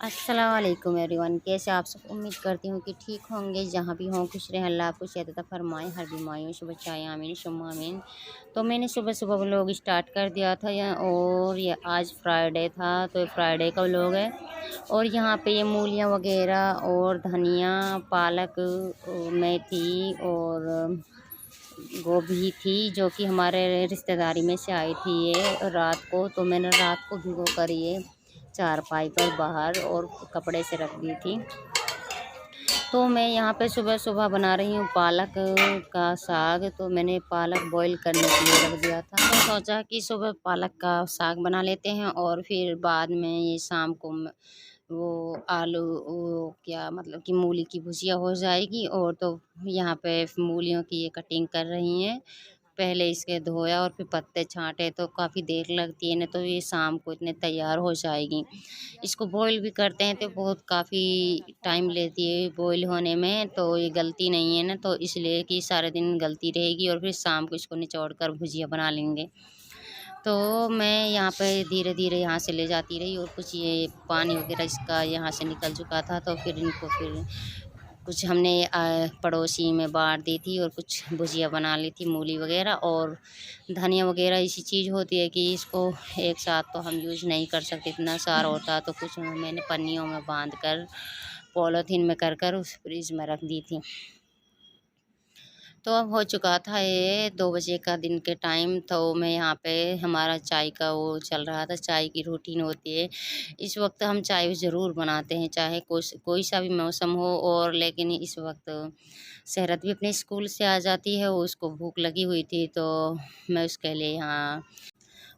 अस्सलाम वालेकुम एवरीवन, कैसे आप सब। उम्मीद करती हूँ कि ठीक होंगे। जहाँ भी हों खुश रहें, अल्लाह आपको सेहत अता फरमाए, हर बीमारियों से बचाएं, आमीन सुम्मा आमीन। तो मैंने सुबह सुबह व्लॉग स्टार्ट कर दिया था और ये आज फ्राइडे था, तो ये फ्राइडे का व्लॉग है। और यहाँ पे ये मूलियाँ वगैरह और धनिया, पालक, मेथी और गोभी थी, जो कि हमारे रिश्तेदारी में से आई थी ये रात को। तो मैंने रात को भिगो कर ये चारपाई पर बाहर और कपड़े से रख दी थी। तो मैं यहाँ पे सुबह सुबह बना रही हूँ पालक का साग। तो मैंने पालक बॉईल करने के लिए रख दिया था, तो सोचा कि सुबह पालक का साग बना लेते हैं और फिर बाद में ये शाम को वो आलू, वो क्या मतलब कि मूली की भुजिया हो जाएगी। और तो यहाँ पे मूलियों की ये कटिंग कर रही हैं। पहले इसके धोया और फिर पत्ते छाँटे, तो काफ़ी देर लगती है ना, तो ये शाम को इतने तैयार हो जाएगी। इसको बॉईल भी करते हैं तो बहुत काफ़ी टाइम लेती है बॉईल होने में, तो ये गलती नहीं है ना, तो इसलिए कि सारे दिन गलती रहेगी और फिर शाम को इसको निचोड़ कर भुजिया बना लेंगे। तो मैं यहाँ पे धीरे धीरे यहाँ से ले जाती रही और कुछ ये पानी वगैरह इसका यहाँ से निकल चुका था, तो फिर इनको फिर कुछ हमने पड़ोसी में बाँट दी थी और कुछ भुजिया बना ली थी मूली वगैरह और धनिया वगैरह। ऐसी चीज़ होती है कि इसको एक साथ तो हम यूज़ नहीं कर सकते, इतना सारा होता है। तो कुछ मैंने पन्नियों में बांध कर पॉलीथीन में कर कर उस फ्रिज में रख दी थी। तो अब हो चुका था ये 2 बजे का दिन के टाइम। तो मैं यहाँ पे हमारा चाय का वो चल रहा था, चाय की रूटीन होती है। इस वक्त हम चाय ज़रूर बनाते हैं, चाहे कोई सा भी मौसम हो। और लेकिन इस वक्त शहरत भी अपने स्कूल से आ जाती है, उसको भूख लगी हुई थी, तो मैं उसके लिए यहाँ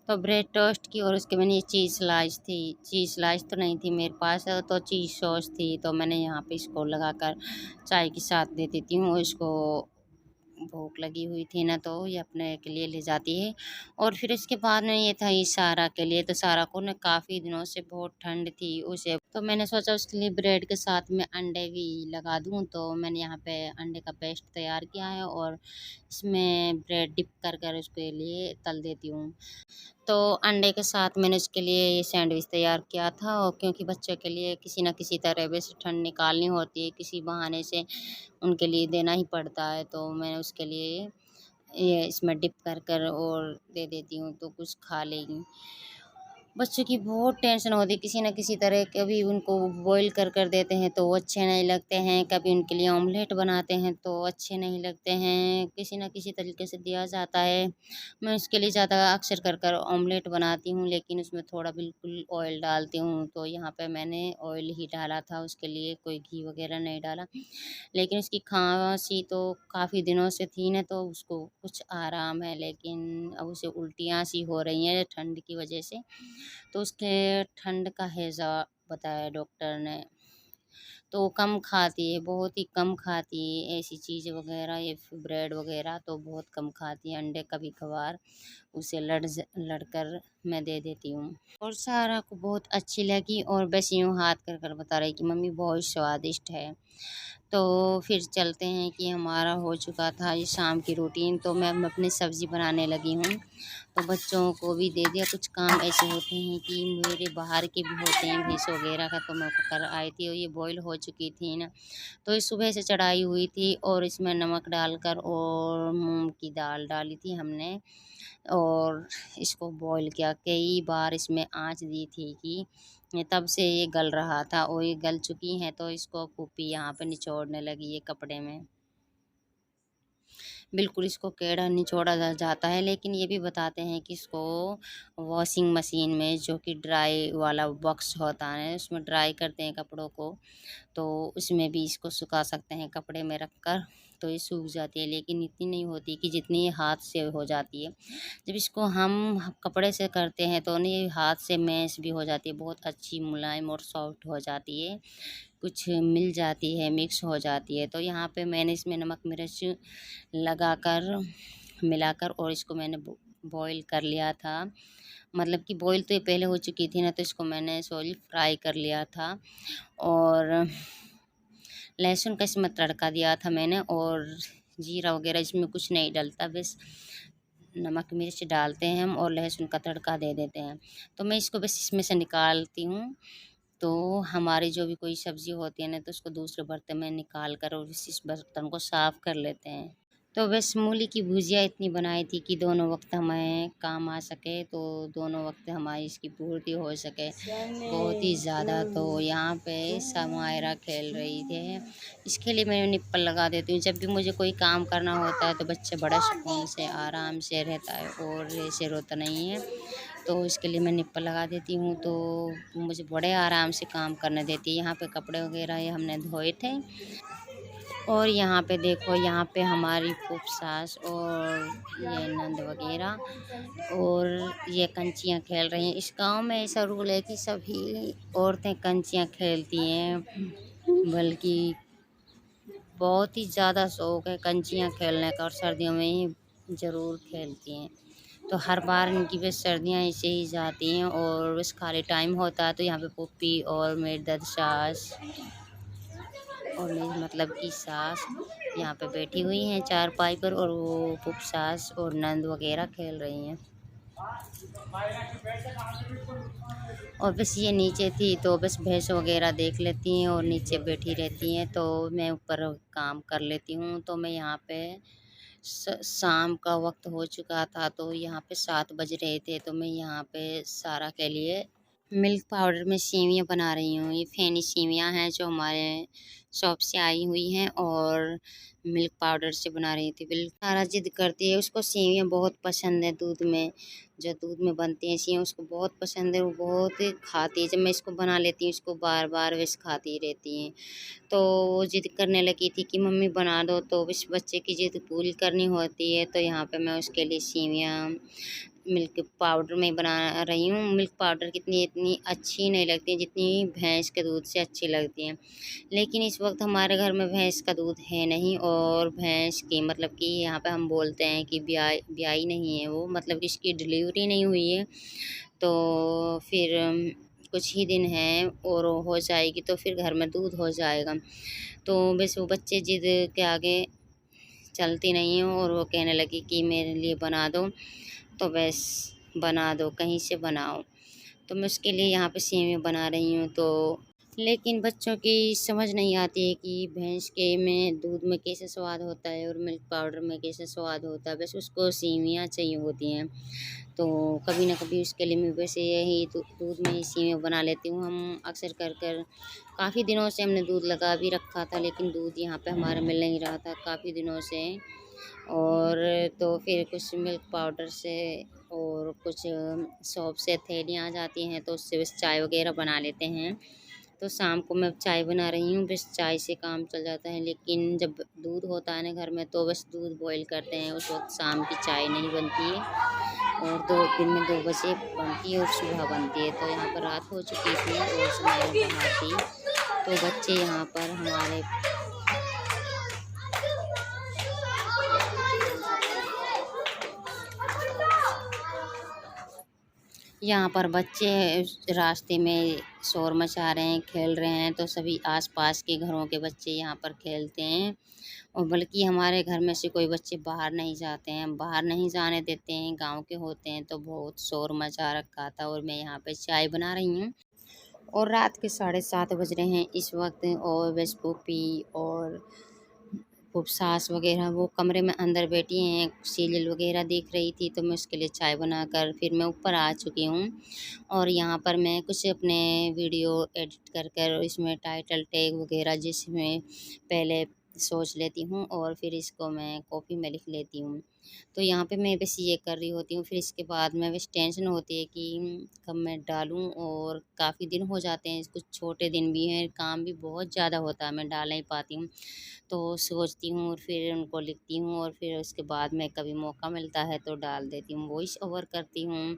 तो ब्रेड टोस्ट की और उसके मैंने ये चीज़ स्लाइस थी। चीज़ स्लाइस तो नहीं थी मेरे पास, तो चीज़ सॉस थी, तो मैंने यहाँ पे इसको लगाकर चाय के साथ दे देती हूँ। इसको भूख लगी हुई थी ना, तो ये अपने के लिए ले जाती है। और फिर इसके बाद में ये था ये सारा के लिए। तो सारा को ना काफ़ी दिनों से बहुत ठंड थी उसे, तो मैंने सोचा उसके लिए ब्रेड के साथ में अंडे भी लगा दूं। तो मैंने यहाँ पे अंडे का पेस्ट तैयार किया है और इसमें ब्रेड डिप कर कर उसके लिए तल देती हूँ। तो अंडे के साथ मैंने उसके लिए ये सैंडविच तैयार किया था, और क्योंकि बच्चों के लिए किसी न किसी तरह से ठंड निकालनी होती है, किसी बहाने से उनके लिए देना ही पड़ता है। तो मैं उसके लिए ये इसमें डिप कर कर और दे देती हूँ, तो कुछ खा लेगी। बच्चों की बहुत टेंशन होती है किसी न किसी तरह। कभी उनको बॉईल कर कर देते हैं तो वो अच्छे नहीं लगते हैं, कभी उनके लिए ऑमलेट बनाते हैं तो अच्छे नहीं लगते हैं, किसी न किसी तरीके से दिया जाता है। मैं उसके लिए ज़्यादा अक्सर कर कर ऑमलेट बनाती हूँ, लेकिन उसमें थोड़ा बिल्कुल ऑयल डालती हूँ। तो यहाँ पे मैंने ऑयल ही डाला था उसके लिए, कोई घी वगैरह नहीं डाला। लेकिन उसकी खाँसी तो काफ़ी दिनों से थी ना, तो उसको कुछ आराम है, लेकिन अब उसे उल्टियाँ सी हो रही हैं ठंड की वजह से। तो उसके ठंड का हैज़ा बताया डॉक्टर ने। तो वो कम खाती है, बहुत ही कम खाती है ऐसी चीज़ वग़ैरह, ये ब्रेड वग़ैरह तो बहुत कम खाती है। अंडे कभी-कभार उसे लड़कर मैं दे देती हूँ। और सारा को बहुत अच्छी लगी और बस यूँ हाथ कर कर बता रही कि मम्मी बहुत स्वादिष्ट है। तो फिर चलते हैं कि हमारा हो चुका था ये शाम की रूटीन, तो मैं अपनी सब्ज़ी बनाने लगी हूँ। तो बच्चों को भी दे दिया। कुछ काम ऐसे होते हैं कि मेरे बाहर के भी होते हैं भैंस वगैरह का, तो मैं वो कर आई थी और ये बॉईल हो चुकी थी ना, तो ये सुबह से चढ़ाई हुई थी और इसमें नमक डालकर और मूँग की दाल डाली थी हमने और इसको बॉईल किया। कई बार इसमें आँच दी थी कि तब से ये गल रहा था और ये गल चुकी हैं, तो इसको फूफी यहाँ पे निचोड़ने लगी है कपड़े में। बिल्कुल इसको केड़ा निचोड़ा जाता है, लेकिन ये भी बताते हैं कि इसको वॉशिंग मशीन में, जो कि ड्राई वाला बॉक्स होता है, उसमें ड्राई करते हैं कपड़ों को, तो उसमें भी इसको सुखा सकते हैं कपड़े में रखकर, तो ये सूख जाती है। लेकिन इतनी नहीं होती कि जितनी ये हाथ से हो जाती है। जब इसको हम कपड़े से करते हैं तो नहीं, हाथ से मैश भी हो जाती है, बहुत अच्छी मुलायम और सॉफ्ट हो जाती है, कुछ मिल जाती है, मिक्स हो जाती है। तो यहाँ पे मैंने इसमें नमक मिर्च लगाकर मिलाकर और इसको मैंने बॉईल कर लिया था। मतलब कि बॉईल तो ये पहले हो चुकी थी ना, तो इसको मैंने सॉरी फ्राई कर लिया था। और लहसुन का इसमें तड़का दिया था मैंने, और जीरा वगैरह इसमें कुछ नहीं डलता, बस नमक मिर्च डालते हैं हम और लहसुन का तड़का दे देते हैं। तो मैं इसको बस इसमें से निकालती हूँ तो हमारी जो भी कोई सब्ज़ी होती है ना, तो उसको दूसरे बर्तन में निकाल कर और इस बर्तन को साफ़ कर लेते हैं। तो बस मूली की भुजिया इतनी बनाई थी कि दोनों वक़्त हमें काम आ सके, तो दोनों वक़्त हमारी इसकी पूर्ति हो सके। बहुत ही ज़्यादा तो यहाँ पे समायरा खेल रही थी। इसके लिए मैं निप्पल लगा देती हूँ। जब भी मुझे कोई काम करना होता है तो बच्चा बड़ा सुकून से, आराम से रहता है और ऐसे रोता नहीं है। तो इसके लिए मैं निप्पल लगा देती हूँ, तो वो मुझे बड़े आराम से काम करने देती है। यहाँ पे कपड़े वग़ैरह ये हमने धोए थे। और यहाँ पे देखो, यहाँ पे हमारी फूफी सास और ये नंद वगैरह और ये कंचियाँ खेल रही हैं। इस गांव में ऐसा रूल है कि सभी औरतें कंचियाँ खेलती हैं, बल्कि बहुत ही ज़्यादा शौक है कंचियाँ खेलने का और सर्दियों में ही ज़रूर खेलती हैं। तो हर बार इनकी बस सर्दियाँ ऐसे ही जाती हैं और बस खाली टाइम होता है तो यहाँ पे पुप्पी और मेरी दादी सास और मेरी मतलब की सास यहाँ पे बैठी हुई हैं चारपाई पर, और वो फूफी सास और नंद वगैरह खेल रही हैं। और बस ये नीचे थी तो बस भैंस वगैरह देख लेती हैं और नीचे बैठी रहती हैं, तो मैं ऊपर काम कर लेती हूँ। तो मैं यहाँ पे शाम का वक्त हो चुका था, तो यहाँ पे 7 बज रहे थे, तो मैं यहाँ पे सारा के लिए मिल्क पाउडर में सेवियाँ बना रही हूँ। ये फेनी सेवियाँ हैं जो हमारे शॉप से आई हुई हैं और मिल्क पाउडर से बना रही थी। सारा ज़िद करती है, उसको सेवियाँ बहुत पसंद है दूध में, जो दूध में बनती हैं सेवियाँ उसको बहुत पसंद है, वो बहुत खाती है। जब मैं इसको बना लेती हूँ इसको बार-बार वैसे खाती रहती हैं। तो वो ज़िद करने लगी थी कि मम्मी बना दो, तो इस बच्चे की ज़िद पूरी करनी होती है। तो यहाँ पे मैं उसके लिए सेवियाँ मिल्क पाउडर में बना रही हूँ। मिल्क पाउडर कितनी इतनी अच्छी नहीं लगती जितनी भैंस के दूध से अच्छी लगती हैं। लेकिन इस वक्त हमारे घर में भैंस का दूध है नहीं, और भैंस की मतलब कि यहाँ पे हम बोलते हैं कि ब्याई नहीं है वो, मतलब कि इसकी डिलीवरी नहीं हुई है। तो फिर कुछ ही दिन हैं और हो जाएगी तो फिर घर में दूध हो जाएगा। तो बस वो बच्चे ज़िद के आगे चलती नहीं हूँ और वो कहने लगी कि मेरे लिए बना दो, तो बस बना दो, कहीं से बनाओ। तो मैं उसके लिए यहाँ पे सेवइयाँ बना रही हूँ। तो लेकिन बच्चों की समझ नहीं आती है कि भैंस के में दूध में कैसे स्वाद होता है और मिल्क पाउडर में कैसे स्वाद होता है, बस उसको सेवइयाँ चाहिए होती हैं। तो कभी ना कभी उसके लिए मैं वैसे यही दूध में ही सेवइयाँ बना लेती हूँ। हम अक्सर कर काफ़ी दिनों से हमने दूध लगा भी रखा था, लेकिन दूध यहाँ पे हमारा मिल नहीं रहा था काफ़ी दिनों से। और तो फिर कुछ मिल्क पाउडर से और कुछ शॉप से थैलियाँ आ जाती हैं, तो उससे बस चाय वगैरह बना लेते हैं। तो शाम को मैं चाय बना रही हूँ, बस चाय से काम चल जाता है। लेकिन जब दूध होता है ना घर में, तो बस दूध बॉयल करते हैं, उस वक्त शाम की चाय नहीं बनती है। और दिन में 2 बजे बनती है और सुबह बनती है। तो यहाँ पर रात हो चुकी थी और समय बाहर थी, तो बच्चे यहाँ पर हमारे यहाँ पर बच्चे रास्ते में शोर मचा रहे हैं, खेल रहे हैं, तो सभी आस-पास के घरों के बच्चे यहाँ पर खेलते हैं। और बल्कि हमारे घर में से कोई बच्चे बाहर नहीं जाते हैं, बाहर नहीं जाने देते हैं, गाँव के होते हैं, तो बहुत शोर मचा रखा था। और मैं यहाँ पे चाय बना रही हूँ और रात के 7:30 बज रहे हैं इस वक्त, और बस फूफी और सास वगैरह वो कमरे में अंदर बैठी हैं, सीरियल वगैरह देख रही थी, तो मैं उसके लिए चाय बनाकर फिर मैं ऊपर आ चुकी हूँ। और यहाँ पर मैं कुछ अपने वीडियो एडिट कर इसमें टाइटल टैग वगैरह जिसमें पहले सोच लेती हूँ और फिर इसको मैं कॉपी में लिख लेती हूँ। तो यहाँ पे मैं बस ये कर रही होती हूँ, फिर इसके बाद में बस टेंशन होती है कि कब मैं डालूँ, और काफ़ी दिन हो जाते हैं, कुछ छोटे दिन भी हैं, काम भी बहुत ज़्यादा होता है, मैं डाल नहीं पाती हूँ। तो सोचती हूँ और फिर उनको लिखती हूँ और फिर उसके बाद में कभी मौका मिलता है तो डाल देती हूँ, वॉइस ओवर करती हूँ।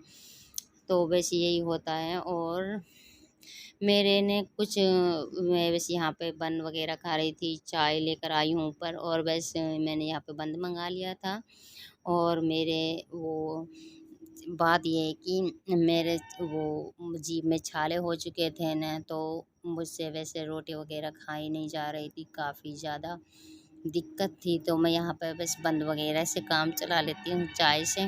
तो बस यही होता है। और मेरे ने कुछ मैं बस यहाँ पे बन वगैरह खा रही थी, चाय लेकर आई हूँ ऊपर, और बस मैंने यहाँ पे बंद मंगा लिया था। और मेरे वो बात ये है कि मेरे वो जीभ में छाले हो चुके थे ना, तो मुझसे वैसे रोटी वगैरह खाई नहीं जा रही थी, काफ़ी ज़्यादा दिक्कत थी। तो मैं यहाँ पे बस बंद वगैरह से काम चला लेती हूँ, चाय से।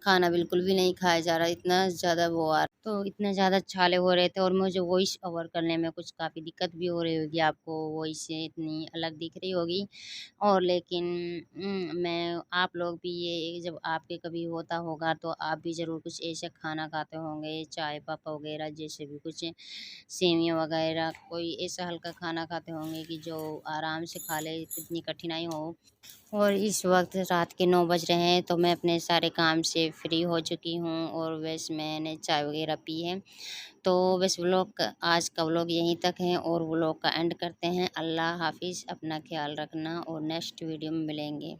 खाना बिल्कुल भी नहीं खाया जा रहा, इतना ज़्यादा वो आ तो इतने ज़्यादा छाले हो रहे थे और मुझे वॉइस ओवर करने में कुछ काफ़ी दिक्कत भी हो रही होगी, आपको वॉइस इतनी अलग दिख रही होगी। और लेकिन मैं आप लोग भी ये जब आपके कभी होता होगा तो आप भी ज़रूर कुछ ऐसा खाना खाते होंगे, चाय पापा वग़ैरह जैसे भी कुछ सेवियाँ वग़ैरह कोई ऐसा हल्का खाना खाते होंगे कि जो आराम से खा लें, इतनी कठिनाई हो। और इस वक़्त रात के 9 बज रहे हैं, तो मैं अपने सारे काम से फ्री हो चुकी हूँ और वैसे मैंने चाय वग़ैरह पी है। तो बस आज का व्लॉग यहीं तक है और व्लॉग का एंड करते हैं। अल्लाह हाफ़िज़, अपना ख़्याल रखना और नेक्स्ट वीडियो में मिलेंगे।